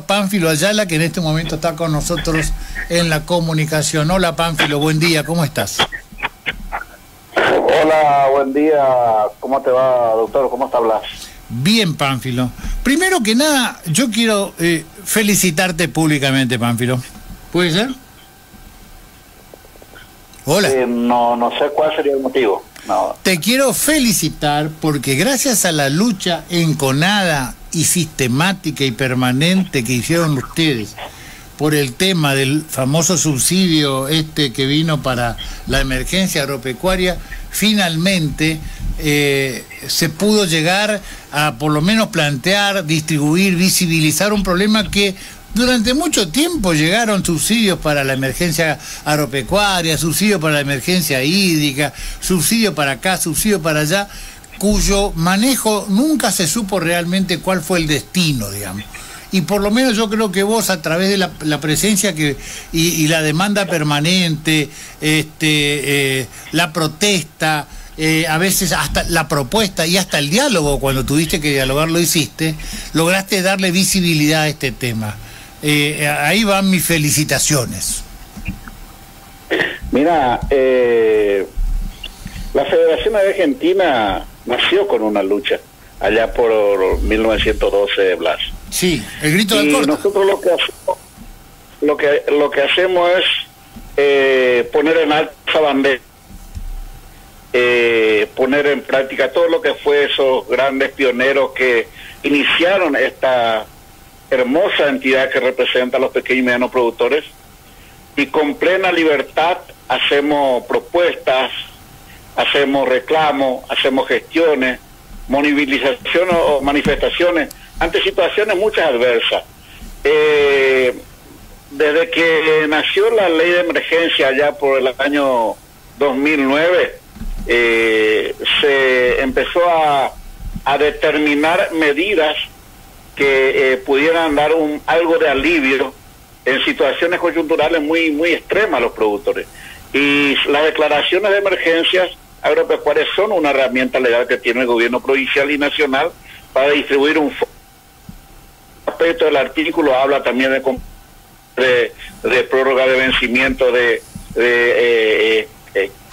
Pánfilo Ayala, que en este momento está con nosotros en la comunicación. Hola Pánfilo, buen día, ¿cómo estás? Hola, buen día. ¿Cómo te va, doctor? ¿Cómo está Blas? Bien, Pánfilo. Primero que nada, yo quiero felicitarte públicamente, Pánfilo. ¿Puede ser? Hola. No sé cuál sería el motivo. No. Te quiero felicitar porque gracias a la lucha enconada y sistemática y permanente que hicieron ustedes por el tema del famoso subsidio que vino para la emergencia agropecuaria, finalmente se pudo llegar a por lo menos plantear, distribuir, visibilizar un problema que durante mucho tiempo llegaron subsidios para la emergencia agropecuaria, subsidios para la emergencia hídrica, subsidio para acá, subsidio para allá, cuyo manejo nunca se supo realmente cuál fue el destino, digamos. Y por lo menos yo creo que vos, a través de la presencia y la demanda permanente, la protesta, a veces hasta la propuesta y hasta el diálogo, cuando tuviste que dialogar lo hiciste, lograste darle visibilidad a este tema. Ahí van mis felicitaciones. Mira, la Federación Argentina nació con una lucha allá por 1912, Blas. Sí, el grito del corte. Nosotros lo que hacemos es poner en alta bandera, poner en práctica todo lo que fue esos grandes pioneros que iniciaron esta hermosa entidad que representa a los pequeños y medianos productores, y con plena libertad hacemos propuestas, hacemos reclamos, hacemos gestiones, movilizaciones o manifestaciones ante situaciones muchas adversas. Desde que nació la ley de emergencia allá por el año 2009, se empezó a determinar medidas que pudieran dar algo de alivio en situaciones coyunturales muy extremas a los productores. Y las declaraciones de emergencias agropecuarias son una herramienta legal que tiene el gobierno provincial y nacional para distribuir un fondo. El aspecto del artículo habla también de prórroga de vencimiento de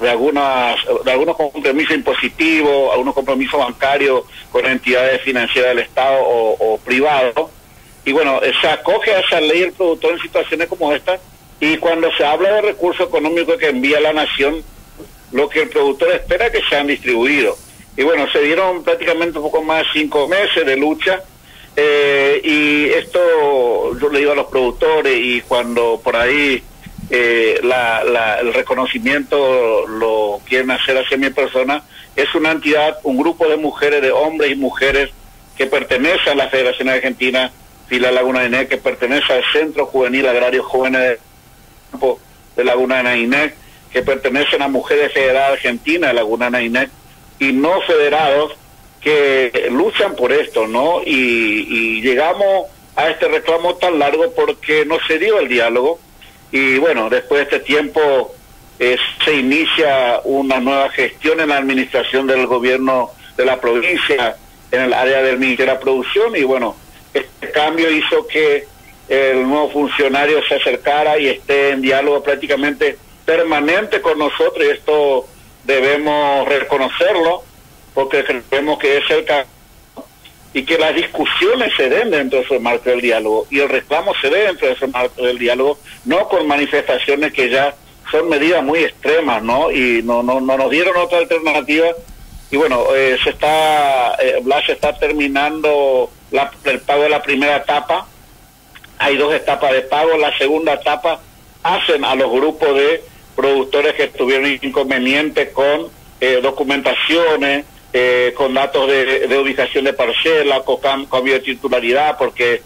algunos compromisos impositivos, algunos compromisos bancarios con entidades financieras del Estado o privados. Y bueno, se acoge a esa ley el productor en situaciones como esta, y cuando se habla de recursos económicos que envía la nación, lo que el productor espera es que sean distribuidos. Y bueno, se dieron prácticamente un poco más de 5 meses de lucha, y esto yo le digo a los productores, y cuando por ahí el reconocimiento lo quieren hacer hacia mi persona, es una entidad, un grupo de mujeres, de hombres y mujeres que pertenece a la Federación Argentina Filial Laguna de INEC, que pertenece al Centro Juvenil Agrario Jóvenes de Laguna de INEC, que pertenecen a Mujeres Federadas Argentinas de Laguna de INEC, y no federados que luchan por esto, ¿no? Y llegamos a este reclamo tan largo porque no se dio el diálogo. Y bueno, después de este tiempo se inicia una nueva gestión en la administración del gobierno de la provincia, en el área del Ministerio de la Producción, y bueno, este cambio hizo que el nuevo funcionario se acercara y esté en diálogo prácticamente permanente con nosotros, y esto debemos reconocerlo, porque creemos que es el cambio, y que las discusiones se den dentro de ese marco del diálogo, y el reclamo se dé dentro de ese marco del diálogo, no con manifestaciones que ya son medidas muy extremas, ¿no? Y no nos dieron otra alternativa. Y bueno, Blas está terminando el pago de la primera etapa. Hay 2 etapas de pago. La segunda etapa hacen a los grupos de productores que tuvieron inconvenientes con documentaciones, con datos de ubicación de parcela, con cambio de titularidad, porque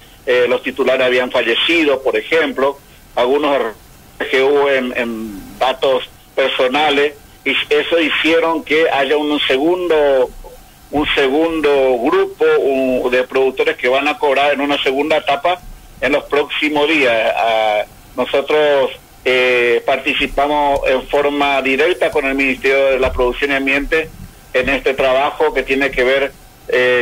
los titulares habían fallecido, por ejemplo, algunos errores que hubo en datos personales, y eso hicieron que haya un segundo grupo de productores que van a cobrar en una segunda etapa en los próximos días. Nosotros participamos en forma directa con el Ministerio de la Producción y Ambiente en este trabajo que tiene que ver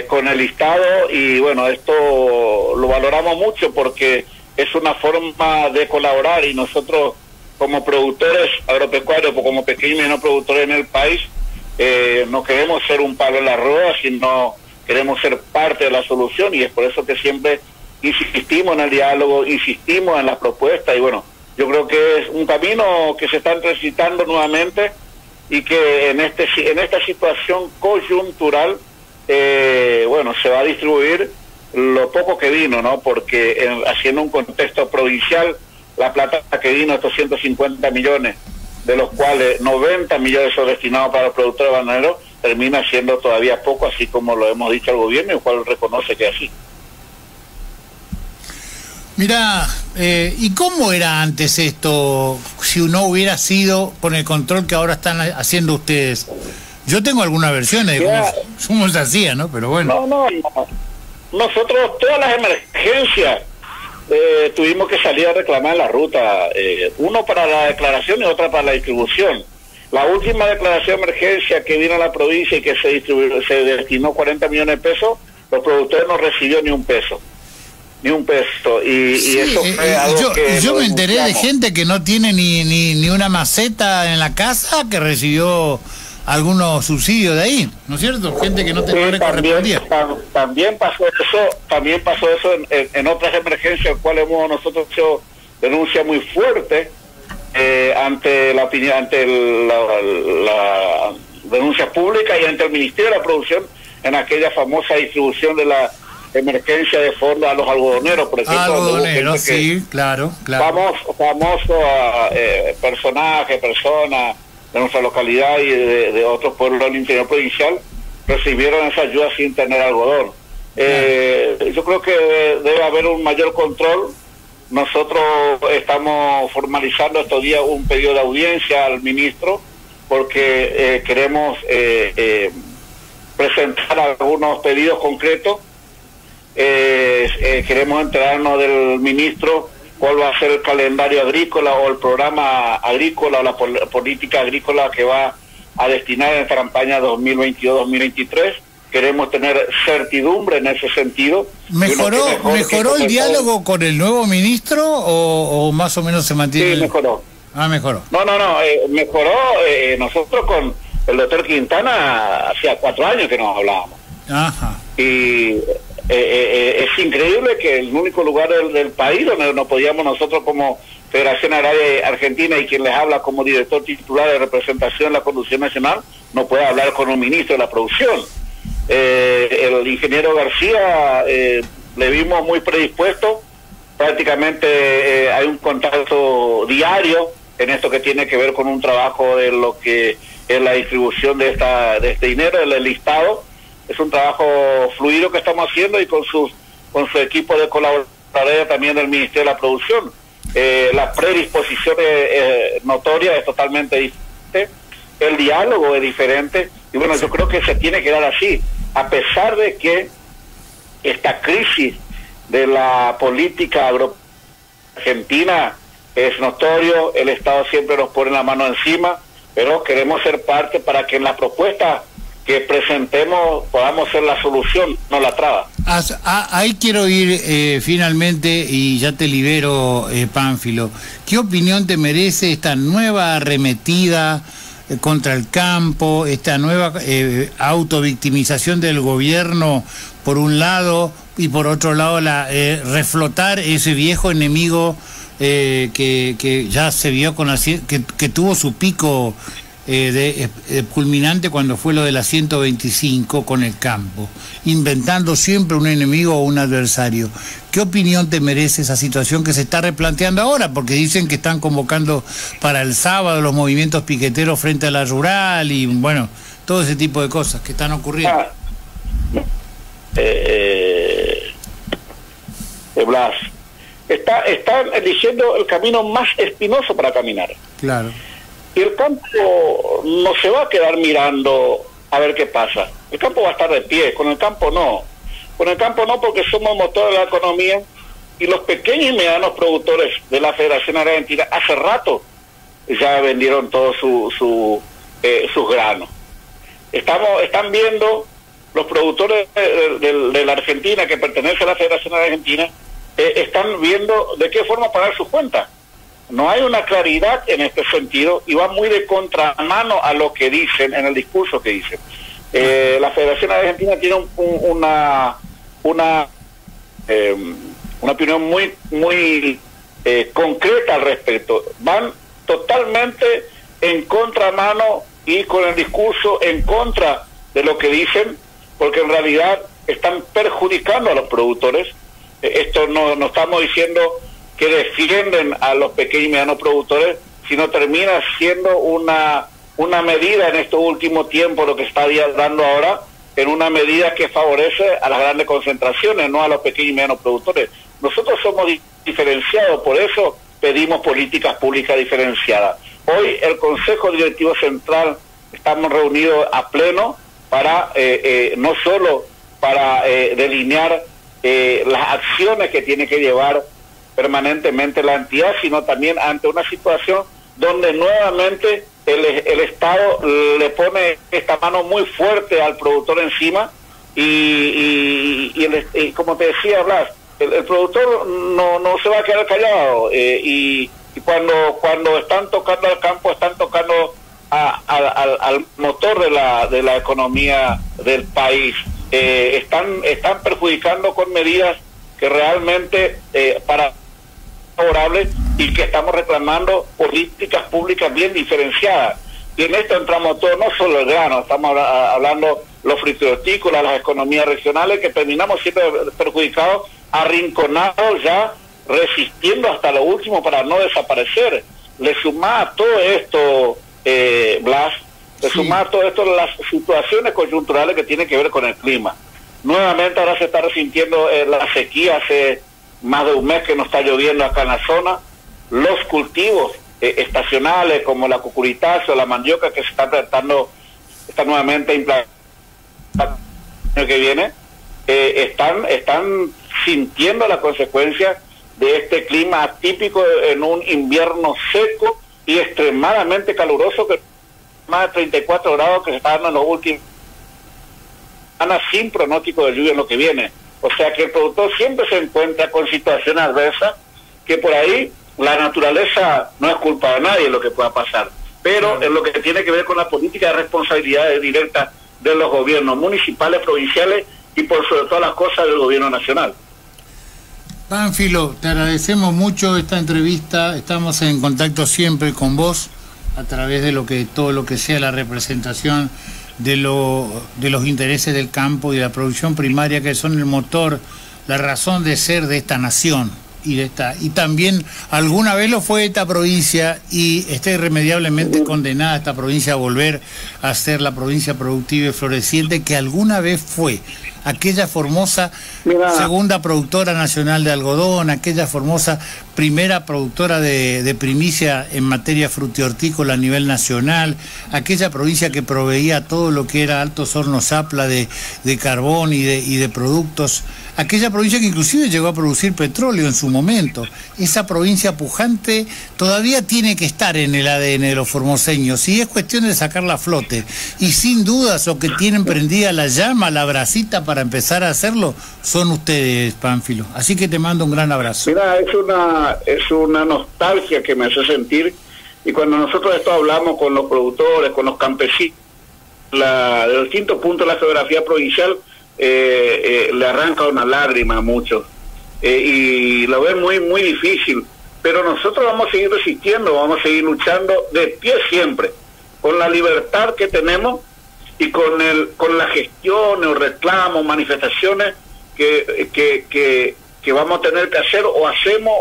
con el listado, y bueno, esto lo valoramos mucho porque es una forma de colaborar, y nosotros como productores agropecuarios, como pequeños y medianos productores en el país, no queremos ser un palo en la rueda, sino queremos ser parte de la solución, y es por eso que siempre insistimos en el diálogo, insistimos en las propuestas, y bueno, yo creo que es un camino que se está transitando nuevamente, y que en esta situación coyuntural, bueno, se va a distribuir lo poco que vino, ¿no? Porque haciendo un contexto provincial, la plata que vino, estos 150 millones, de los cuales 90 millones son destinados para los productores bananeros, termina siendo todavía poco, así como lo hemos dicho al gobierno, el cual reconoce que es así. Mirá, ¿y cómo era antes esto, si no hubiera sido con el control que ahora están haciendo ustedes? Yo tengo algunas versiones de cómo se hacía, ¿no? Pero bueno. No. Nosotros, todas las emergencias, tuvimos que salir a reclamar la ruta, uno para la declaración y otra para la distribución. La última declaración de emergencia que vino a la provincia y que se destinó 40 millones de pesos, los productores no recibió ni un peso. Y sí, eso fue algo que yo me enteré de gente que no tiene ni una maceta en la casa, que recibió algunos subsidios de ahí, ¿no es cierto? Gente que no te le correspondía. También pasó eso en otras emergencias, en cuales hemos nosotros hecho denuncia muy fuerte ante la denuncia pública y ante el Ministerio de la Producción, en aquella famosa distribución de la emergencia de fondos a los algodoneros, por ejemplo. Algodoneros, sí, claro. Famoso personas de nuestra localidad y de otros pueblos del interior provincial recibieron esa ayuda sin tener algodón. Yo creo que debe haber un mayor control. Nosotros estamos formalizando estos días un pedido de audiencia al ministro, porque queremos presentar algunos pedidos concretos. Queremos enterarnos del ministro cuál va a ser el calendario agrícola o el programa agrícola o la política agrícola que va a destinar en esta campaña 2022-2023. Queremos tener certidumbre en ese sentido. ¿Mejoró el diálogo con el nuevo ministro o más o menos se mantiene? Sí, mejoró. Mejoró. Mejoró. Nosotros con el doctor Quintana hacía 4 años que nos hablábamos. Ajá. Y es increíble que el único lugar del país donde nos podíamos nosotros como Federación Agraria Argentina y quien les habla como director titular de representación en la conducción nacional no pueda hablar con un ministro de la producción. El ingeniero García le vimos muy predispuesto, prácticamente hay un contacto diario en esto que tiene que ver con un trabajo de lo que es la distribución de este dinero, del listado. Es un trabajo fluido que estamos haciendo y con su equipo de colaboradores también del Ministerio de la Producción. La predisposición es notoria, es totalmente diferente, el diálogo es diferente, y bueno, yo creo que se tiene que dar así, a pesar de que esta crisis de la política argentina es notorio, el Estado siempre nos pone la mano encima, pero queremos ser parte para que en la propuesta que presentemos podamos ser la solución, no la traba. Ahí quiero ir finalmente, y ya te libero, Pánfilo. ¿Qué opinión te merece esta nueva arremetida contra el campo, esta nueva autovictimización del gobierno por un lado, y por otro lado reflotar ese viejo enemigo que ya se vio que tuvo su pico culminante cuando fue lo de la 125 con el campo, inventando siempre un enemigo o un adversario? ¿Qué opinión te merece esa situación que se está replanteando ahora? Porque dicen que están convocando para el sábado los movimientos piqueteros frente a la rural y bueno, todo ese tipo de cosas que están ocurriendo. Blas, están eligiendo el camino más espinoso para caminar. Claro. Y el campo no se va a quedar mirando a ver qué pasa. El campo va a estar de pie, con el campo no. Con el campo no, porque somos motor de la economía, y los pequeños y medianos productores de la Federación Argentina hace rato ya vendieron todos sus granos. Están viendo los productores de la Argentina, que pertenece a la Federación Argentina, están viendo de qué forma pagar sus cuentas. No hay una claridad en este sentido y va muy de contramano a lo que dicen en el discurso que dicen. La Federación Argentina tiene una opinión muy concreta al respecto. Van totalmente en contramano y con el discurso en contra de lo que dicen, porque en realidad están perjudicando a los productores. Esto no estamos diciendo que defienden a los pequeños y medianos productores, sino termina siendo una medida en estos últimos tiempos, lo que está dando ahora, en una medida que favorece a las grandes concentraciones, no a los pequeños y medianos productores. Nosotros somos diferenciados, por eso pedimos políticas públicas diferenciadas. Hoy el Consejo Directivo Central estamos reunidos a pleno para no solo para delinear las acciones que tiene que llevar permanentemente la entidad, sino también ante una situación donde nuevamente el Estado le pone esta mano muy fuerte al productor encima y como te decía Blas, el productor no se va a quedar callado y cuando están tocando al campo, están tocando al motor de la economía del país. Están perjudicando con medidas que realmente para favorables y que estamos reclamando políticas públicas bien diferenciadas. Y en esto entramos todos, no solo el grano, estamos hablando los frutihortícolas, las economías regionales, que terminamos siendo perjudicados, arrinconados ya, resistiendo hasta lo último para no desaparecer. Le sumá a todo esto, Blas, le sumá a todo esto las situaciones coyunturales que tienen que ver con el clima. Nuevamente ahora se está resintiendo la sequía, hace más de un mes que no está lloviendo acá en la zona. Los cultivos estacionales como la cucurbitácea o la mandioca que se está tratando, está nuevamente implantada el año que viene, están sintiendo la consecuencia de este clima atípico en un invierno seco y extremadamente caluroso, que más de 34 grados que se está dando en los últimos semanas, sin pronóstico de lluvia en lo que viene. O sea que el productor siempre se encuentra con situaciones adversas, que por ahí la naturaleza no es culpa de nadie lo que pueda pasar, pero en lo que tiene que ver con la política de responsabilidades directas de los gobiernos municipales, provinciales y por sobre todas las cosas del gobierno nacional. Pánfilo, te agradecemos mucho esta entrevista, estamos en contacto siempre con vos a través de todo lo que sea la representación de los intereses del campo y de la producción primaria, que son el motor, la razón de ser de esta nación y también alguna vez lo fue esta provincia, y está irremediablemente condenada esta provincia a volver a ser la provincia productiva y floreciente que alguna vez fue. Aquella formosa segunda productora nacional de algodón, aquella formosa primera productora de primicia en materia frutihortícola a nivel nacional, aquella provincia que proveía todo lo que era Altos Hornos Zapla de carbón y de productos, aquella provincia que inclusive llegó a producir petróleo en su momento. Esa provincia pujante todavía tiene que estar en el ADN de los formoseños y es cuestión de sacarla a flote. Y sin dudas, o que tienen prendida la llama, la brasita para empezar a hacerlo, son ustedes, Pánfilo. Así que te mando un gran abrazo. Mira, es una nostalgia que me hace sentir, y cuando nosotros esto hablamos con los productores, con los campesinos, de los distintos puntos de la geografía provincial, le arranca una lágrima a muchos, y lo ven muy difícil, pero nosotros vamos a seguir resistiendo, vamos a seguir luchando de pie siempre, con la libertad que tenemos y con las gestiones o reclamos, manifestaciones que vamos a tener que hacer o hacemos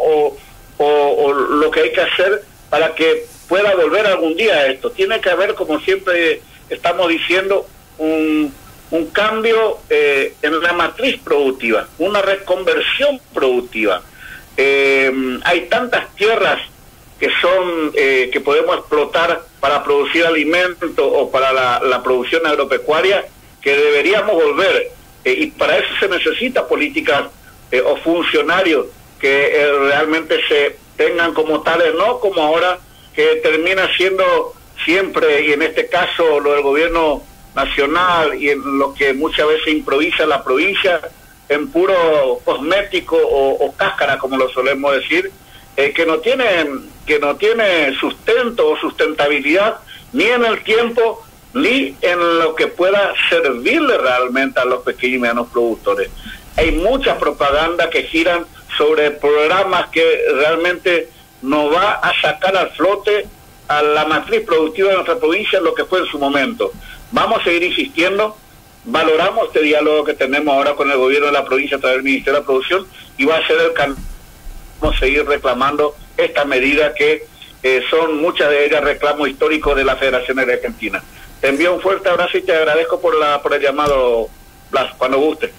o lo que hay que hacer para que pueda volver algún día esto. Tiene que haber, como siempre estamos diciendo, un cambio en la matriz productiva, una reconversión productiva. Hay tantas tierras que son que podemos explotar para producir alimentos o para la producción agropecuaria, que deberíamos volver, y para eso se necesita políticas o funcionarios que realmente se tengan como tales, no como ahora, que termina siendo siempre, y en este caso lo del gobierno nacional y en lo que muchas veces improvisa la provincia en puro cosmético o cáscara, como lo solemos decir, que no tiene sustento o sustentabilidad ni en el tiempo ni en lo que pueda servirle realmente a los pequeños y medianos productores. Hay mucha propaganda que giran sobre programas que realmente no va a sacar al flote a la matriz productiva de nuestra provincia, lo que fue en su momento. Vamos a seguir insistiendo, valoramos este diálogo que tenemos ahora con el gobierno de la provincia a través del Ministerio de la Producción, y va a ser el canal. Vamos a seguir reclamando esta medida que son muchas de ellas reclamos históricos de la Federación Agraria Argentina. Te envío un fuerte abrazo y te agradezco por el llamado, Blas, cuando guste.